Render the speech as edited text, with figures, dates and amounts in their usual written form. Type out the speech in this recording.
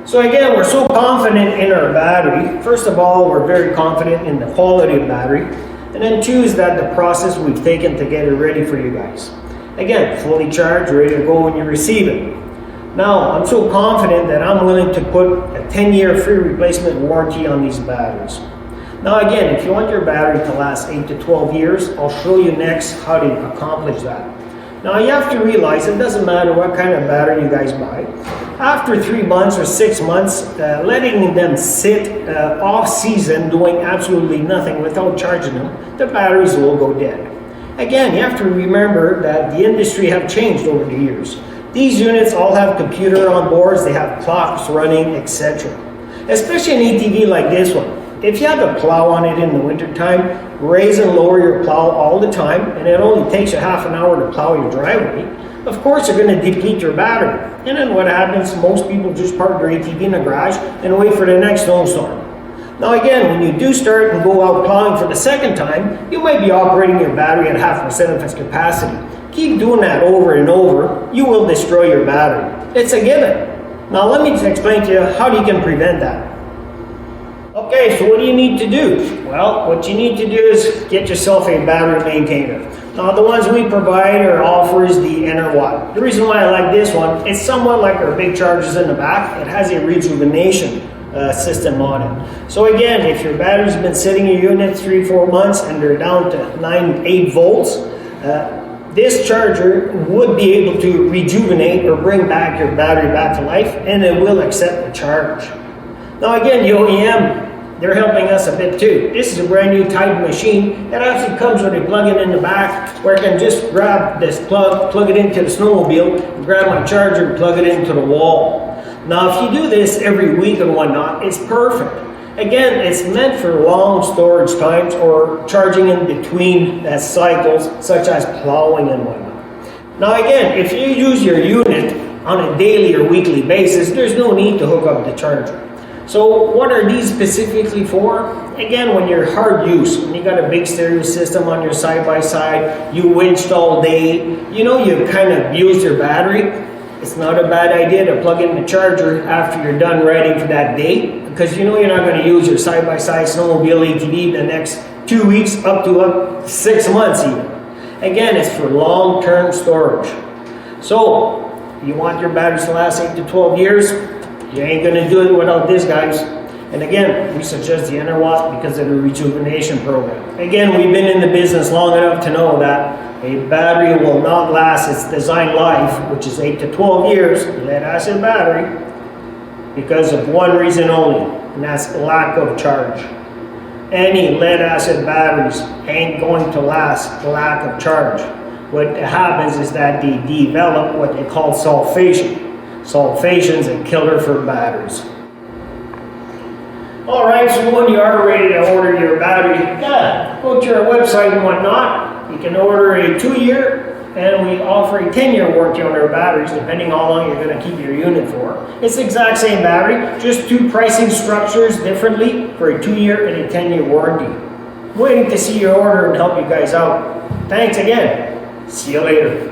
So again, we're so confident in our battery. First of all, we're very confident in the quality of battery. And then two is that the process we've taken to get it ready for you guys. Again, fully charged, ready to go when you receive it. Now, I'm so confident that I'm willing to put a 10-year free replacement warranty on these batteries. Now again, if you want your battery to last 8 to 12 years, I'll show you next how to accomplish that. Now you have to realize it doesn't matter what kind of battery you guys buy. After 3 months or 6 months, letting them sit off season doing absolutely nothing without charging them, the batteries will go dead. Again, you have to remember that the industry have changed over the years. These units all have computer on boards, they have clocks running, etc. Especially an ATV like this one. If you have a plow on it in the winter time, raise and lower your plow all the time, and it only takes you half an hour to plow your driveway, of course you're going to deplete your battery. And then what happens, most people just park their ATV in the garage and wait for the next snowstorm. Now again, when you do start and go out plowing for the second time, you might be operating your battery at 0.5% of its capacity. Keep doing that over and over, you will destroy your battery. It's a given. Now let me explain to you how you can prevent that. Okay, so what do you need to do? Well, what you need to do is get yourself a battery maintainer. Now the ones we provide or offer is the Enerwatt. The reason why I like this one, it's somewhat like our big chargers in the back. It has a rejuvenation system on it. So again, if your battery's been sitting in your unit 3-4 months and they're down to 9-8 volts, this charger would be able to rejuvenate or bring back your battery back to life, and it will accept the charge. Now again, the OEM, they're helping us a bit too. This is a brand new type machine that actually comes with a plug-in in the back where I can just grab this plug it into the snowmobile, grab my charger and plug it into the wall. Now if you do this every week and whatnot, it's perfect. Again, it's meant for long storage times or charging in between cycles, such as plowing and whatnot. Now again, if you use your unit on a daily or weekly basis, there's no need to hook up the charger. So what are these specifically for? Again, when you're hard use, when you got a big stereo system on your side-by-side, you winched all day, you know you kind of used your battery, it's not a bad idea to plug in the charger after you're done riding for that day, because you know you're not going to use your side-by-side snowmobile ATV the next 2 weeks up to 6 months even. Again, it's for long-term storage. So, you want your batteries to last 8 to 12 years? You ain't going to do it without this, guys. And again, we suggest the Enerwatt because of the rejuvenation program. Again, we've been in the business long enough to know that a battery will not last its design life, which is 8 to 12 years, lead acid battery, because of one reason only, and that's lack of charge. Any lead acid batteries ain't going to last lack of charge. What happens is that they develop what they call sulfation. Sulfation's a killer for batteries. Alright, so when you are ready to order your battery, go to our website and whatnot. You can order a 2-year, and we offer a 10-year warranty on our batteries, depending on how long you're going to keep your unit for. It's the exact same battery, just 2 pricing structures differently for a 2-year and a 10-year warranty. Waiting to see your order and help you guys out. Thanks again. See you later.